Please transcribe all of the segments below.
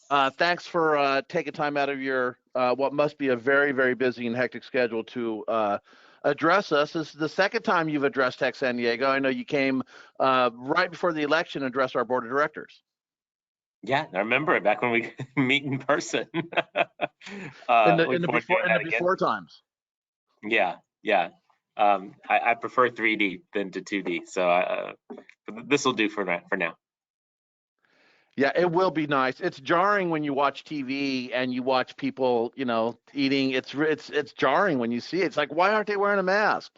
Thanks for taking time out of your what must be a very, very busy and hectic schedule to address us. This is the second time you've addressed Tech San Diego. I know you came right before the election and addressed our board of directors. Yeah, I remember it back when we meet in person. In the before times. Yeah. I prefer 3D than to 2D, so this will do for now. Yeah, it will be nice. It's jarring when you watch TV and you watch people, eating. It's jarring when you see it. It's like, why aren't they wearing a mask?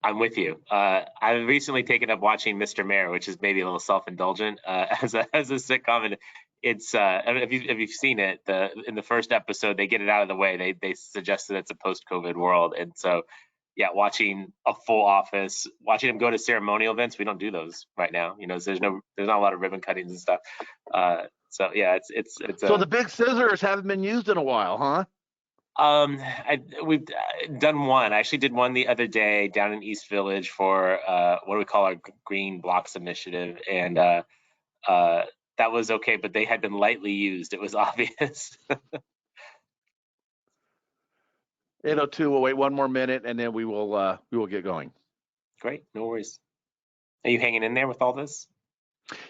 I'm with you. I've recently taken up watching Mr. Mayor, which is maybe a little self-indulgent as a sitcom, and it's if you've seen it, in the first episode they get it out of the way. They suggest that it's a post-COVID world, and so yeah, watching a full office, watching them go to ceremonial events. We don't do those right now. There's not a lot of ribbon cuttings and stuff. So yeah, it's. So the big scissors haven't been used in a while, huh? We've done one. I actually did one the other day down in East Village for what do we call our Green Blocks Initiative, and that was okay, but they had been lightly used. It was obvious. 8:02. We'll wait one more minute, and then we will get going. Great, no worries. Are you hanging in there with all this?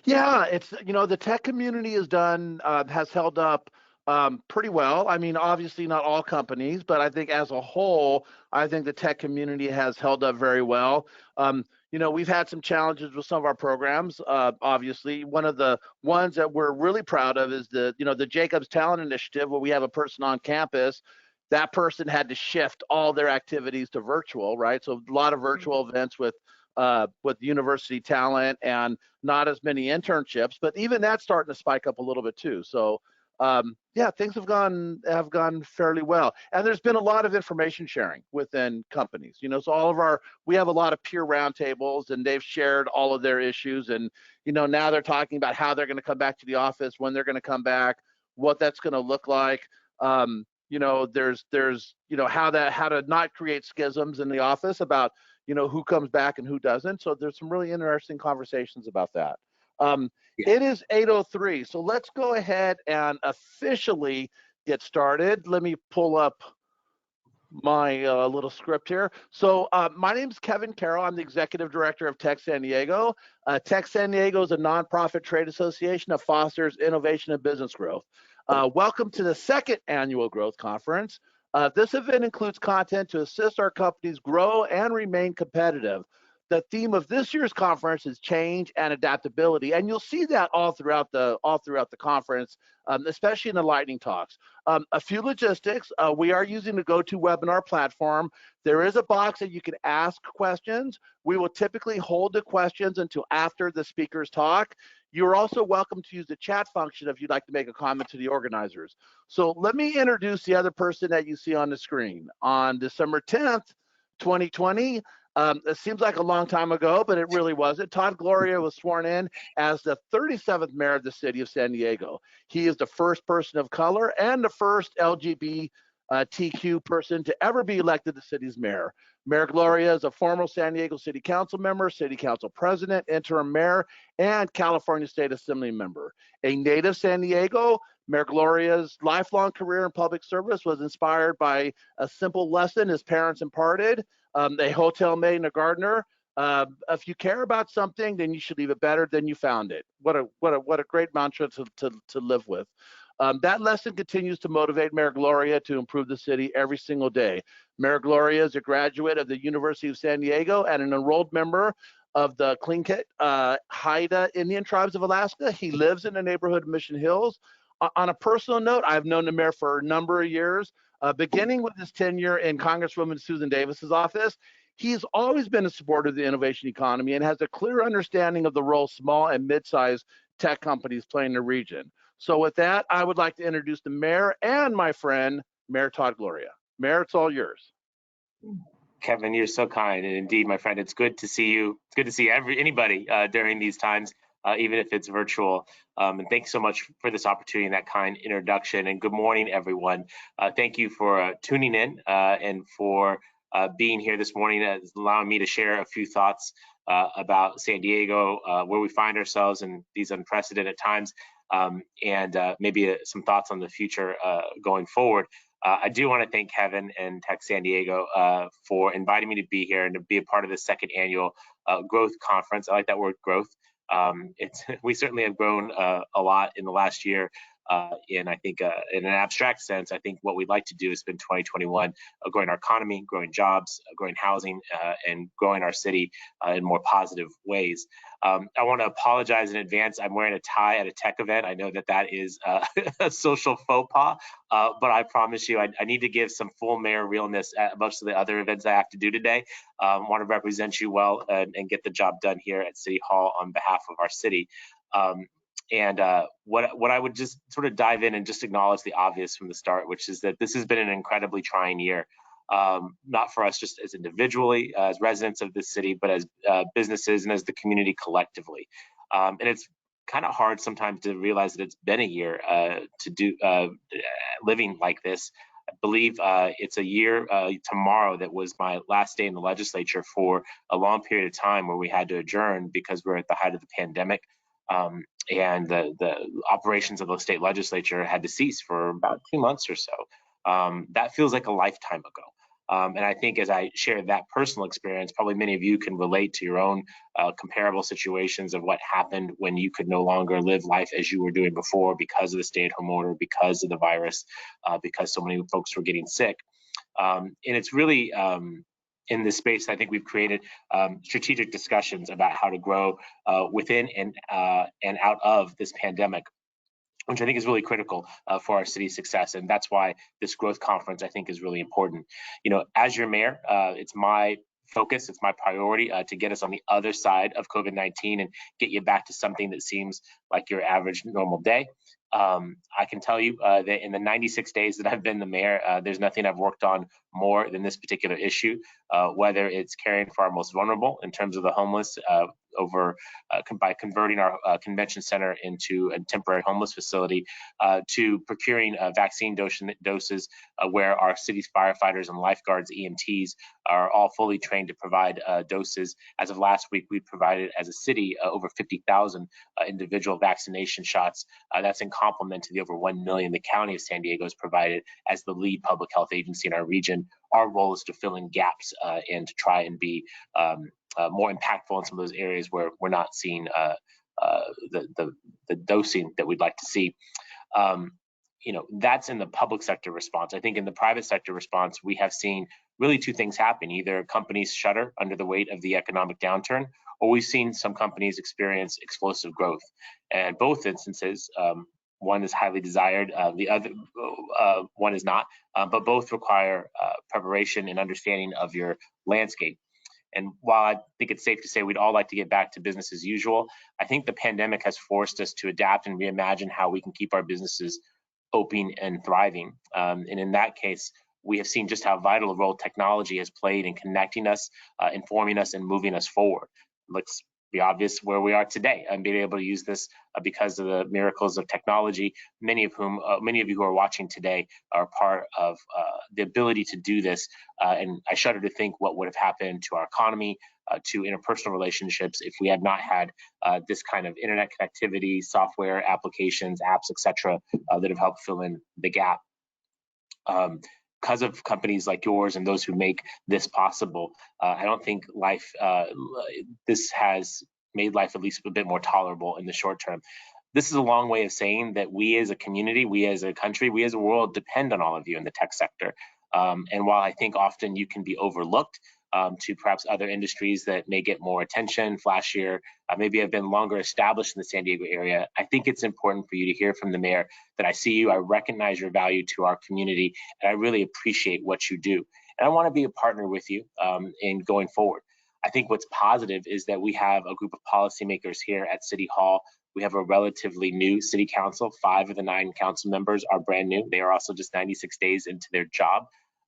Yeah, it's the tech community has held up pretty well. I mean, obviously not all companies, but I think as a whole, I think the tech community has held up very well. We've had some challenges with some of our programs. Obviously, one of the ones that we're really proud of is the Jacobs Talent Initiative, where we have a person on campus. That person had to shift all their activities to virtual, right? So a lot of virtual events with university talent and not as many internships, but even that's starting to spike up a little bit too. So yeah, things have gone fairly well, and there's been a lot of information sharing within companies. So we have a lot of peer roundtables, and they've shared all of their issues, and now they're talking about how they're going to come back to the office, when they're going to come back, what that's going to look like. There's how to not create schisms in the office about who comes back and who doesn't. So there's some really interesting conversations about that. It is 8:03, so let's go ahead and officially get started. Let me pull up my little script here. So my name is Kevin Carroll. I'm the executive director of Tech San Diego. Tech San Diego is a nonprofit trade association that fosters innovation and business growth. Welcome to the second annual Growth Conference. This event includes content to assist our companies grow and remain competitive. The theme of this year's conference is change and adaptability, and you'll see that all throughout the conference, especially in the lightning talks. A few logistics: we are using the GoToWebinar platform. There is a box that you can ask questions. We will typically hold the questions until after the speakers talk. You're also welcome to use the chat function if you'd like to make a comment to the organizers. So let me introduce the other person that you see on the screen. On December 10th, 2020, it seems like a long time ago, but it really wasn't. Todd Gloria was sworn in as the 37th mayor of the city of San Diego. He is the first person of color and the first LGBTQ person to ever be elected the city's mayor. Mayor Gloria is a former San Diego City Council member, City Council President, interim mayor, and California State Assembly member. A native San Diego, Mayor Gloria's lifelong career in public service was inspired by a simple lesson his parents imparted. A hotel maid and a gardener. If you care about something, then you should leave it better than you found it. What a great mantra to live with. That lesson continues to motivate Mayor Gloria to improve the city every single day. Mayor Gloria is a graduate of the University of San Diego and an enrolled member of the Tlingit Haida Indian Tribes of Alaska. He lives in the neighborhood of Mission Hills. On a personal note, I've known the mayor for a number of years, beginning with his tenure in Congresswoman Susan Davis's office. He's always been a supporter of the innovation economy and has a clear understanding of the role small and mid-sized tech companies play in the region. So with that, I would like to introduce the mayor and my friend, Mayor Todd Gloria. Mayor, it's all yours. Kevin, you're so kind, and indeed, my friend, it's good to see you. It's good to see anybody during these times, even if it's virtual. And thanks so much for this opportunity and that kind introduction. And good morning, everyone. Thank you for tuning in and for being here this morning, allowing me to share a few thoughts about San Diego, where we find ourselves in these unprecedented times, and maybe some thoughts on the future going forward. I do want to thank Kevin and Tech San Diego for inviting me to be here and to be a part of the second annual growth conference. I like that word, growth. We certainly have grown a lot in the last year. And I think in an abstract sense, I think what we'd like to do is spend 2021 growing our economy, growing jobs, growing housing, and growing our city in more positive ways. I want to apologize in advance. I'm wearing a tie at a tech event. I know that is a social faux pas, but I promise you, I need to give some full mayor realness at most of the other events I have to do today. Want to represent you well and get the job done here at City Hall on behalf of our city. And what I would just sort of dive in and just acknowledge the obvious from the start, which is that this has been an incredibly trying year, not for us just as individually, as residents of this city, but as businesses and as the community collectively. And it's kind of hard sometimes to realize that it's been a year to do living like this. I believe it's a year tomorrow that was my last day in the legislature for a long period of time where we had to adjourn because we're at the height of the pandemic. And the operations of the state legislature had to cease for about 2 months or so. That feels like a lifetime ago. And I think as I share that personal experience, probably many of you can relate to your own comparable situations of what happened when you could no longer live life as you were doing before because of the stay-at-home order, because of the virus, because so many folks were getting sick. And it's really in this space, I think we've created strategic discussions about how to grow within and out of this pandemic, which I think is really critical for our city's success. And that's why this growth conference, I think, is really important. You know, as your mayor, it's my focus, it's my priority to get us on the other side of COVID-19 and get you back to something that seems like your average normal day. I can tell you that in the 96 days that I've been the mayor, there's nothing I've worked on more than this particular issue, whether it's caring for our most vulnerable in terms of the homeless by converting our convention center into a temporary homeless facility, to procuring vaccine doses where our city's firefighters and lifeguards, EMTs, are all fully trained to provide doses. As of last week, we provided as a city over 50,000 individual vaccination shots. That's in complement to the over 1 million the county of San Diego has provided as the lead public health agency in our region. Our role is to fill in gaps and to try and be more impactful in some of those areas where we're not seeing the dosing that we'd like to see. You know, that's in the public sector response. I think in the private sector response, we have seen really two things happen. Either companies shutter under the weight of the economic downturn, or we've seen some companies experience explosive growth. And both instances, one is highly desired, the other one is not, but both require preparation and understanding of your landscape. And while I think it's safe to say we'd all like to get back to business as usual, I think the pandemic has forced us to adapt and reimagine how we can keep our businesses open and thriving. And in that case, we have seen just how vital a role technology has played in connecting us, informing us, and moving us forward. Let's be obvious where we are today and being able to use this because of the miracles of technology, many of you who are watching today are part of the ability to do this. And I shudder to think what would have happened to our economy, to interpersonal relationships if we had not had this kind of internet connectivity, software, applications, apps, etc., that have helped fill in the gap. Because of companies like yours and those who make this possible, I don't think this has made life at least a bit more tolerable in the short term. This is a long way of saying that we as a community, we as a country, we as a world depend on all of you in the tech sector. And while I think often you can be overlooked to perhaps other industries that may get more attention, flashier, maybe have been longer established in the San Diego area, I think it's important for you to hear from the mayor that I see you, I recognize your value to our community, and I really appreciate what you do. And I want to be a partner with you in going forward. I think what's positive is that we have a group of policymakers here at City Hall. We have a relatively new city council. 5 of the 9 council members are brand new. They are also just 96 days into their job.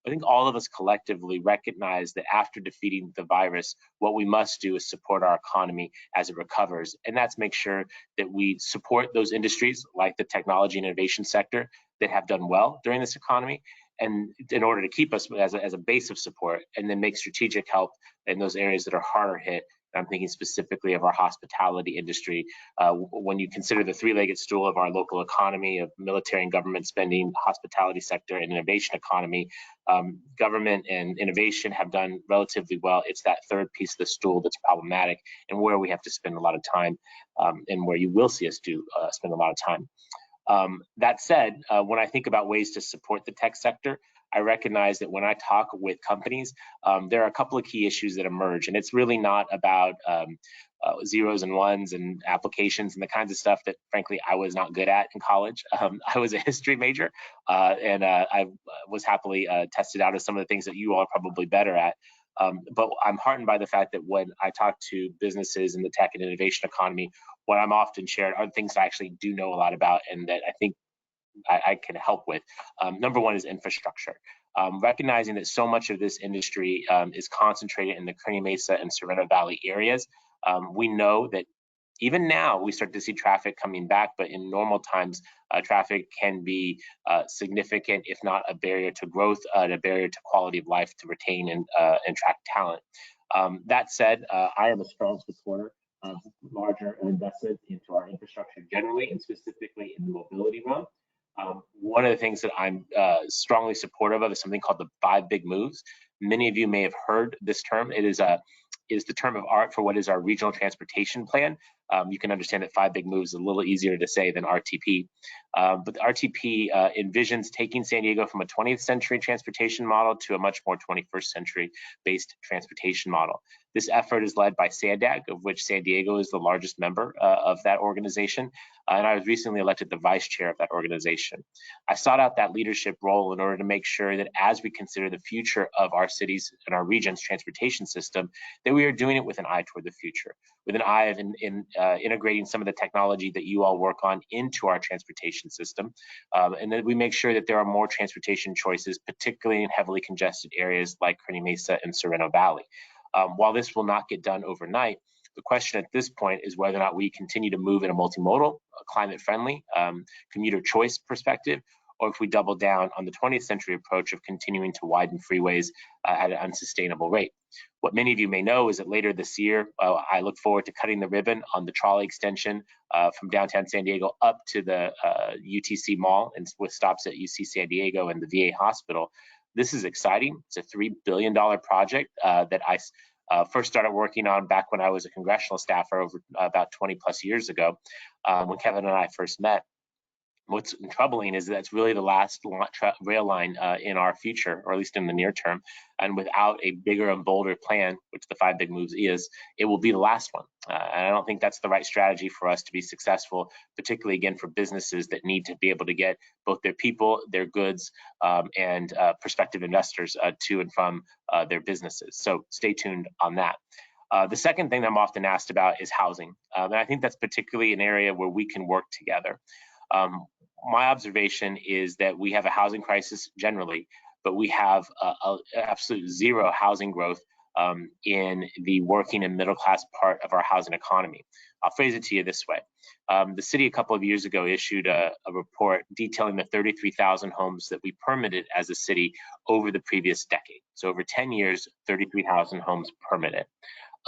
I think all of us collectively recognize that after defeating the virus, what we must do is support our economy as it recovers. And that's make sure that we support those industries like the technology and innovation sector that have done well during this economy, and in order to keep us as a base of support, and then make strategic help in those areas that are harder hit. I'm thinking specifically of our hospitality industry. When you consider the three-legged stool of our local economy, of military and government spending, hospitality sector, and innovation economy, government and innovation have done relatively well. It's that third piece of the stool that's problematic, and where we have to spend a lot of time, and where you will see us spend a lot of time. That said, when I think about ways to support the tech sector, I recognize that when I talk with companies, there are a couple of key issues that emerge, and it's really not about zeros and ones and applications and the kinds of stuff that, frankly, I was not good at in college. I was a history major, and I was happily tested out as some of the things that you all are probably better at. But I'm heartened by the fact that when I talk to businesses in the tech and innovation economy, what I'm often shared are things I actually do know a lot about and that I think I can help with. Number one is infrastructure. Recognizing that so much of this industry is concentrated in the Kearney Mesa and Sorrento Valley areas, we know that even now we start to see traffic coming back, but in normal times, traffic can be significant, if not a barrier to growth, and a barrier to quality of life to retain and attract talent. That said, I am a strong supporter of larger investment into our infrastructure generally, and specifically in the mobility realm. One of the things that I'm strongly supportive of is something called the 5 big moves. Many of you may have heard this term. It is the term of art for what is our regional transportation plan. You can understand that 5 big moves is a little easier to say than RTP. But the RTP envisions taking San Diego from a 20th century transportation model to a much more 21st century based transportation model. This effort is led by SANDAG, of which San Diego is the largest member of that organization. And I was recently elected the vice chair of that organization. I sought out that leadership role in order to make sure that as we consider the future of our cities and our region's transportation system, that we are doing it with an eye toward the future, with an eye of integrating some of the technology that you all work on into our transportation system, and that we make sure that there are more transportation choices, particularly in heavily congested areas like Kearney Mesa and Sorrento Valley. While this will not get done overnight, the question at this point is whether or not we continue to move in a multimodal, climate-friendly, commuter choice perspective, or if we double down on the 20th century approach of continuing to widen freeways at an unsustainable rate. What many of you may know is that later this year, I look forward to cutting the ribbon on the trolley extension from downtown San Diego up to the UTC Mall, and with stops at UC San Diego and the VA hospital. This is exciting. It's a $3 billion project that I first started working on back when I was a congressional staffer over about 20 plus years ago, when Kevin and I first met. What's troubling is that's really the last rail line in our future, or at least in the near term. And without a bigger and bolder plan, which the 5 big moves is, it will be the last one. And I don't think that's the right strategy for us to be successful, particularly again for businesses that need to be able to get both their people, their goods, and prospective investors to and from their businesses. So stay tuned on that. The second thing that I'm often asked about is housing. And I think that's particularly an area where we can work together. My observation is that we have a housing crisis generally, but we have absolute zero housing growth in the working and middle class part of our housing economy. I'll phrase it to you this way. The city a couple of years ago issued a report detailing the 33,000 homes that we permitted as a city over the previous decade. So over 10 years, 33,000 homes permitted.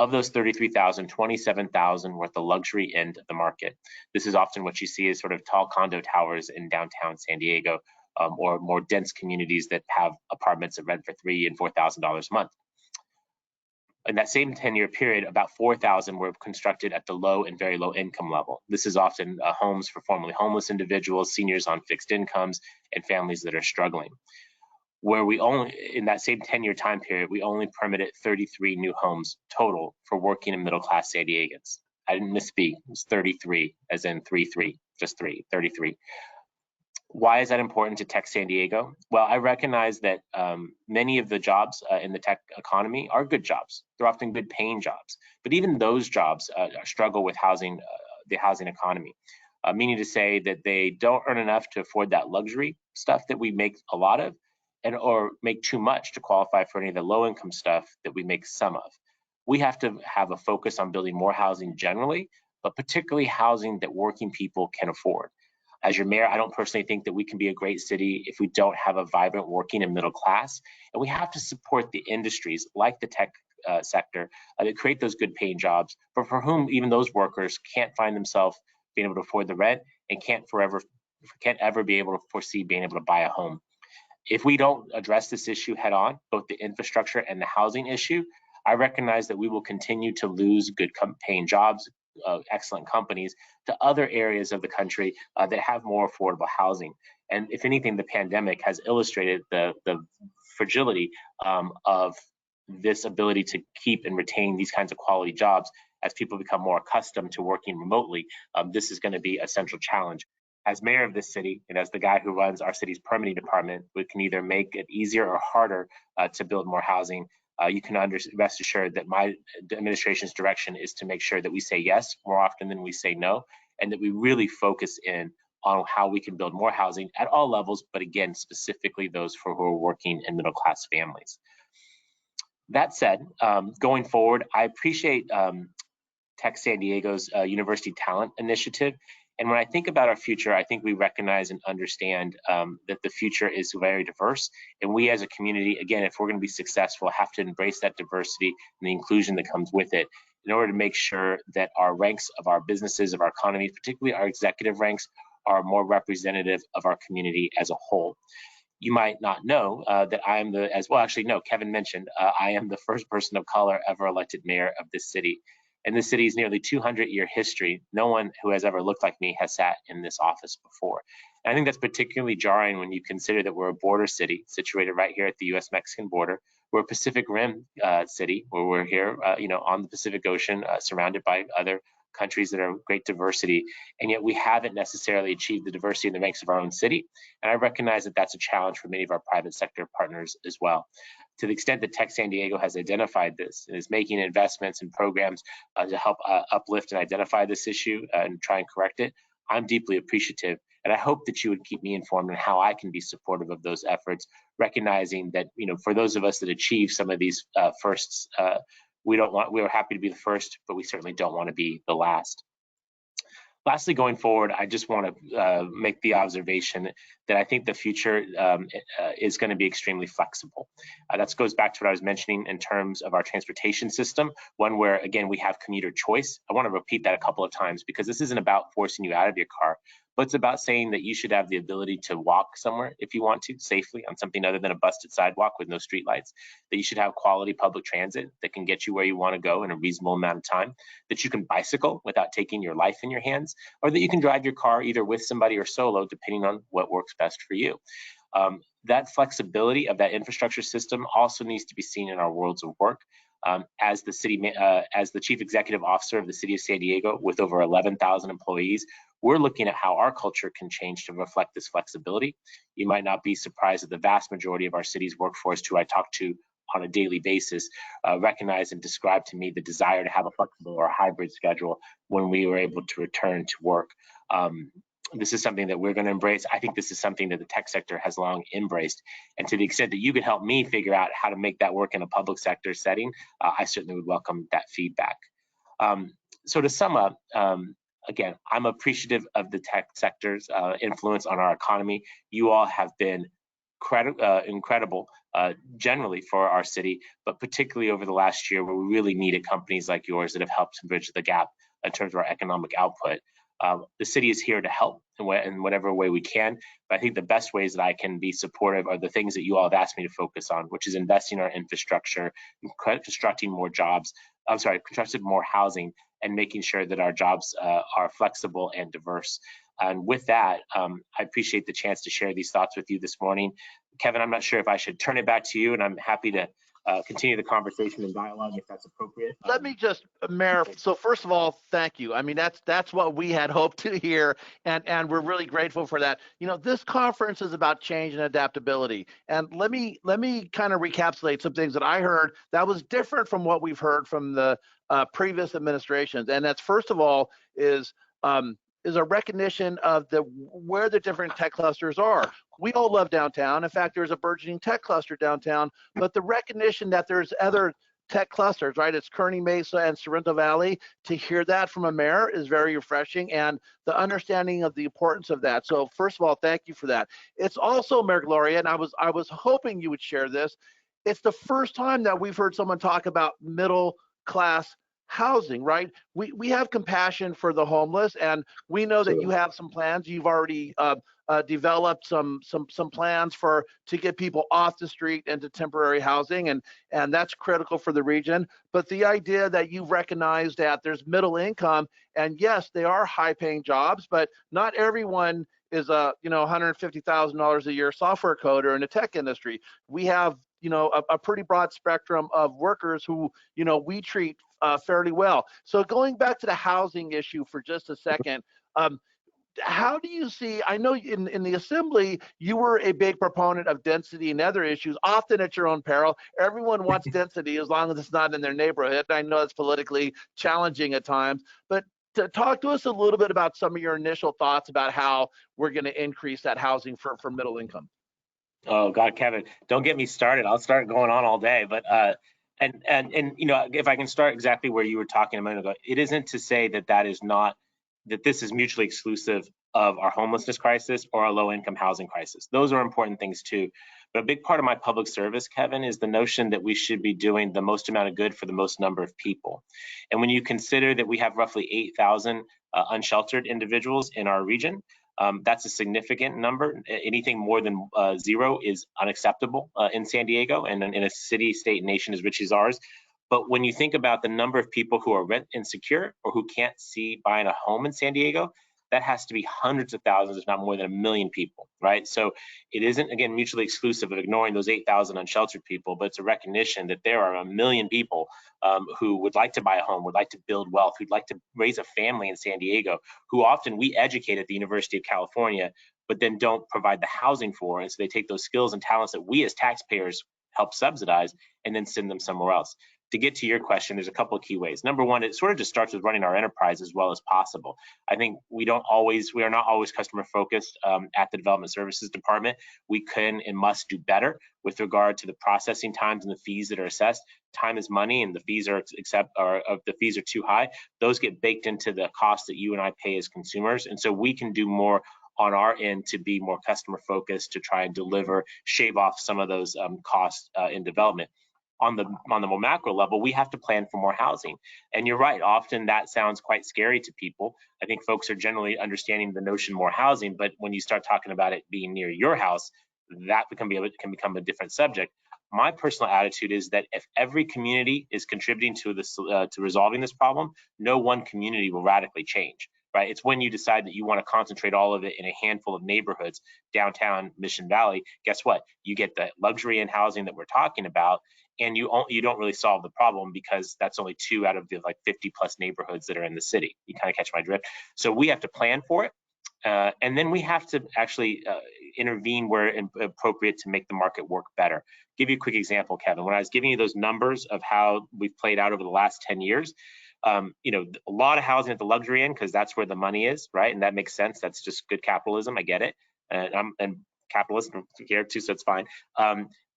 Of those 33,000, 27,000 were at the luxury end of the market. This is often what you see as sort of tall condo towers in downtown San Diego, or more dense communities that have apartments that rent for $3,000 and $4,000 a month. In that same 10-year period, about 4,000 were constructed at the low and very low income level. This is often homes for formerly homeless individuals, seniors on fixed incomes, and families that are struggling. Where we only, in that same 10-year time period, we only permitted 33 new homes total for working and middle-class San Diegans. I didn't misspeak, it was 33, as in 3-3, just 33. Why is that important to Tech San Diego? Well, I recognize that many of the jobs in the tech economy are good jobs. They're often good paying jobs, but even those jobs struggle with housing, the housing economy. Meaning to say that they don't earn enough to afford that luxury stuff that we make a lot of, or make too much to qualify for any of the low-income stuff that we make some of. We have to have a focus on building more housing generally, but particularly housing that working people can afford. As your mayor, I don't personally think that we can be a great city if we don't have a vibrant working and middle class. And we have to support the industries like the tech sector that create those good paying jobs, but for whom even those workers can't find themselves being able to afford the rent and can't ever be able to foresee being able to buy a home. If we don't address this issue head on, both the infrastructure and the housing issue, I recognize that we will continue to lose good paying jobs, excellent companies to other areas of the country that have more affordable housing. And if anything, the pandemic has illustrated the fragility of this ability to keep and retain these kinds of quality jobs as people become more accustomed to working remotely. This is going to be a central challenge. As mayor of this city and as the guy who runs our city's permitting department, we can either make it easier or harder to build more housing. You can rest assured that my administration's direction is to make sure that we say yes more often than we say no, and that we really focus in on how we can build more housing at all levels, but again, specifically those for who are working and middle class families. That said, going forward, I appreciate Tech San Diego's University Talent Initiative. And when I think about our future, I think we recognize and understand that the future is very diverse. And we as a community, again, if we're going to be successful, have to embrace that diversity and the inclusion that comes with it in order to make sure that our ranks of our businesses, of our economy, particularly our executive ranks, are more representative of our community as a whole. You might not know that I am Kevin mentioned, I am the first person of color ever elected mayor of this city. In this city's nearly 200-year history, no one who has ever looked like me has sat in this office before. And I think that's particularly jarring when you consider that we're a border city situated right here at the U.S.-Mexican border. We're a Pacific Rim city, where we're here, on the Pacific Ocean, surrounded by other countries that are great diversity, and yet we haven't necessarily achieved the diversity in the ranks of our own city. And I recognize that that's a challenge for many of our private sector partners as well. To the extent that Tech San Diego has identified this and is making investments and programs to help uplift and identify this issue and try and correct it, I'm deeply appreciative. And I hope that you would keep me informed on how I can be supportive of those efforts, recognizing that, for those of us that achieve some of these firsts, we're happy to be the first, but we certainly don't want to be the last. Lastly, going forward, I just want to make the observation that I think the future is going to be extremely flexible. That goes back to what I was mentioning in terms of our transportation system, one where, again, we have commuter choice. I want to repeat that a couple of times because this isn't about forcing you out of your car, but it's about saying that you should have the ability to walk somewhere if you want to safely on something other than a busted sidewalk with no streetlights, that you should have quality public transit that can get you where you want to go in a reasonable amount of time, that you can bicycle without taking your life in your hands, or that you can drive your car either with somebody or solo, depending on what works best for you. That flexibility of that infrastructure system also needs to be seen in our worlds of work. As the chief executive officer of the city of San Diego with over 11,000 employees, we're looking at how our culture can change to reflect this flexibility. You might not be surprised that the vast majority of our city's workforce, who I talk to on a daily basis, recognize and describe to me the desire to have a flexible or a hybrid schedule when we were able to return to work. This is something that we're going to embrace. I think this is something that the tech sector has long embraced. And to the extent that you could help me figure out how to make that work in a public sector setting, I certainly would welcome that feedback. So to sum up, again, I'm appreciative of the tech sector's influence on our economy. You all have been incredible generally for our city, but particularly over the last year where we really needed companies like yours that have helped to bridge the gap in terms of our economic output. The city is here to help in whatever way we can, but I think the best ways that I can be supportive are the things that you all have asked me to focus on, which is investing in our infrastructure, constructing more housing, and making sure that our jobs are flexible and diverse. And with that, I appreciate the chance to share these thoughts with you this morning. Kevin, I'm not sure if I should turn it back to you, and I'm happy to continue the conversation and dialogue if that's appropriate. Let me just, Mayor, so first of all, thank you. I mean, that's what we had hoped to hear, and we're really grateful for that. This conference is about change and adaptability. And let me kind of recapitulate some things that I heard that was different from what we've heard from the previous administrations. And that's, first of all, is a recognition of where the different tech clusters are. We all love downtown. In fact, there's a burgeoning tech cluster downtown, but the recognition that there's other tech clusters, right? It's Kearney Mesa and Sorrento Valley. To hear that from a mayor is very refreshing, and the understanding of the importance of that. So first of all, thank you for that. It's also, Mayor Gloria, and I was hoping you would share this. It's the first time that we've heard someone talk about middle class housing, right? We have compassion for the homeless, and we know that you have some plans. You've already developed some plans to get people off the street into temporary housing, and that's critical for the region. But the idea that you've recognized that there's middle income, and yes, they are high-paying jobs, but not everyone is a $150,000 a year software coder in the tech industry. We have a pretty broad spectrum of workers who we treat fairly well. So going back to the housing issue for just a second, how do you see, I know in the assembly, you were a big proponent of density and other issues, often at your own peril. Everyone wants density as long as it's not in their neighborhood. I know it's politically challenging at times, but to talk to us a little bit about some of your initial thoughts about how we're going to increase that housing for middle income. Oh God, Kevin, don't get me started. I'll start going on all day. But and if I can start exactly where you were talking a minute ago, it isn't to say that this is mutually exclusive of our homelessness crisis or our low income housing crisis. Those are important things too. But a big part of my public service, Kevin, is the notion that we should be doing the most amount of good for the most number of people. And when you consider that we have roughly 8,000 unsheltered individuals in our region, that's a significant number. Anything more than 0 is unacceptable in San Diego and in a city, state, nation as rich as ours. But when you think about the number of people who are rent insecure or who can't see buying a home in San Diego, that has to be hundreds of thousands, if not more than 1 million people, right? So it isn't, again, mutually exclusive of ignoring those 8,000 unsheltered people, but it's a recognition that there are 1 million people who would like to buy a home, would like to build wealth, who'd like to raise a family in San Diego, who often we educate at the University of California, but then don't provide the housing for. And so they take those skills and talents that we as taxpayers help subsidize and then send them somewhere else. To get to your question, there's a couple of key ways. Number one, it sort of just starts with running our enterprise as well as possible. I think we are not always customer focused at the Development Services Department. We can and must do better with regard to the processing times and the fees that are assessed. Time is money, and the fees are too high. Those get baked into the cost that you and I pay as consumers, and so we can do more on our end to be more customer focused to try and shave off some of those costs in development. On the more macro level, we have to plan for more housing. And you're right, often that sounds quite scary to people. I think folks are generally understanding the notion more housing, but when you start talking about it being near your house, that can become a different subject. My personal attitude is that if every community is contributing to this to resolving this problem, no one community will radically change. Right? It's when you decide that you want to concentrate all of it in a handful of neighborhoods, downtown Mission Valley. Guess what? You get the luxury in housing that we're talking about, and you don't really solve the problem because that's only 2 out of the 50 plus neighborhoods that are in the city. You kind of catch my drift. So we have to plan for it, and then we have to actually intervene where appropriate to make the market work better. Give you a quick example, Kevin. When I was giving you those numbers of how we've played out over the last 10 years, a lot of housing at the luxury end because that's where the money is, right? And that makes sense. That's just good capitalism. I get it. And capitalist here too, so it's fine.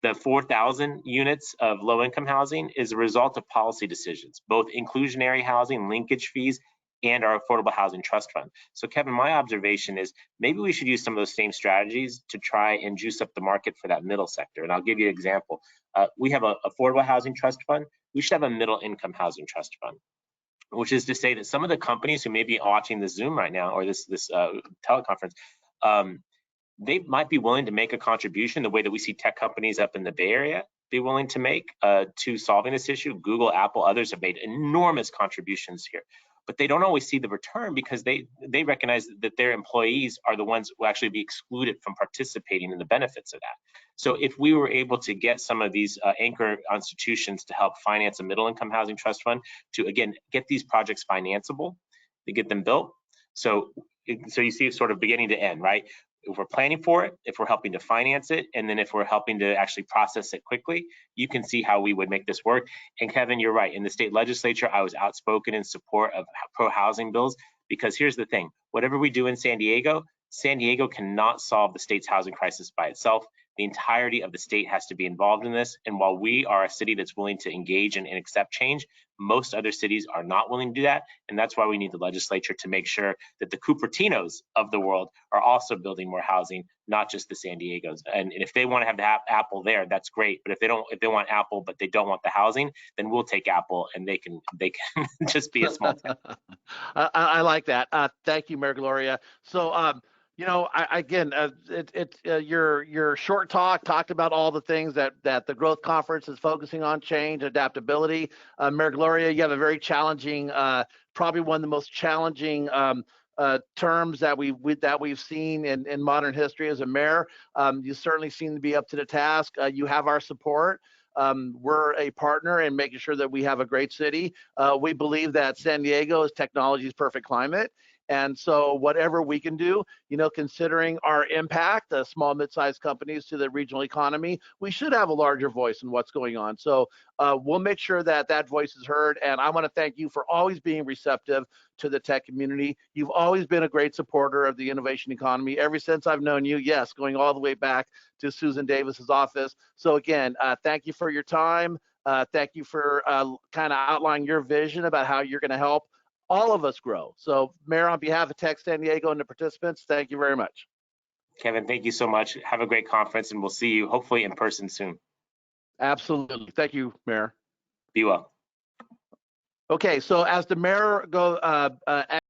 The 4,000 units of low-income housing is a result of policy decisions, both inclusionary housing, linkage fees, and our Affordable Housing Trust Fund. So Kevin, my observation is maybe we should use some of those same strategies to try and juice up the market for that middle sector. And I'll give you an example. We have an Affordable Housing Trust Fund. We should have a middle income housing trust fund, which is to say that some of the companies who may be watching the Zoom right now or this teleconference, they might be willing to make a contribution the way that we see tech companies up in the Bay Area be willing to make to solving this issue. Google, Apple, others have made enormous contributions here, but they don't always see the return because they recognize that their employees are the ones who actually be excluded from participating in the benefits of that. So if we were able to get some of these anchor institutions to help finance a middle income housing trust fund to, again, get these projects financeable, to get them built. So you see it sort of beginning to end, right? If we're planning for it, if we're helping to finance it, and then if we're helping to actually process it quickly, you can see how we would make this work. And Kevin, you're right. In the state legislature, I was outspoken in support of pro-housing bills because here's the thing. Whatever we do in San Diego cannot solve the state's housing crisis by itself. The entirety of the state has to be involved in this. And while we are a city that's willing to engage and accept change, most other cities are not willing to do that. And that's why we need the legislature to make sure that the Cupertinos of the world are also building more housing, not just the San Diegos. And if they want to have the Apple there, that's great. But if they want Apple, but they don't want the housing, then we'll take Apple, and they can just be a small town. I like that. Thank you, Mayor Gloria. So, you know, your short talk talked about all the things that the Growth Conference is focusing on: change, adaptability. Mayor Gloria, you have a very challenging, probably one of the most challenging terms that we've seen in modern history as a mayor. You certainly seem to be up to the task. You have our support. We're a partner in making sure that we have a great city. We believe that San Diego is technology's perfect climate. And so whatever we can do, you know, considering our impact, small, mid-sized companies to the regional economy, we should have a larger voice in what's going on. So we'll make sure that that voice is heard. And I want to thank you for always being receptive to the tech community. You've always been a great supporter of the innovation economy ever since I've known you. Yes, going all the way back to Susan Davis's office. So again, thank you for your time. Thank you for kind of outlining your vision about how you're going to help all of us grow. So, Mayor, on behalf of Tech San Diego and the participants, thank you very much. Kevin, thank you so much. Have a great conference, and we'll see you hopefully in person soon. Absolutely. Thank you, Mayor. Be well. Okay, so as the mayor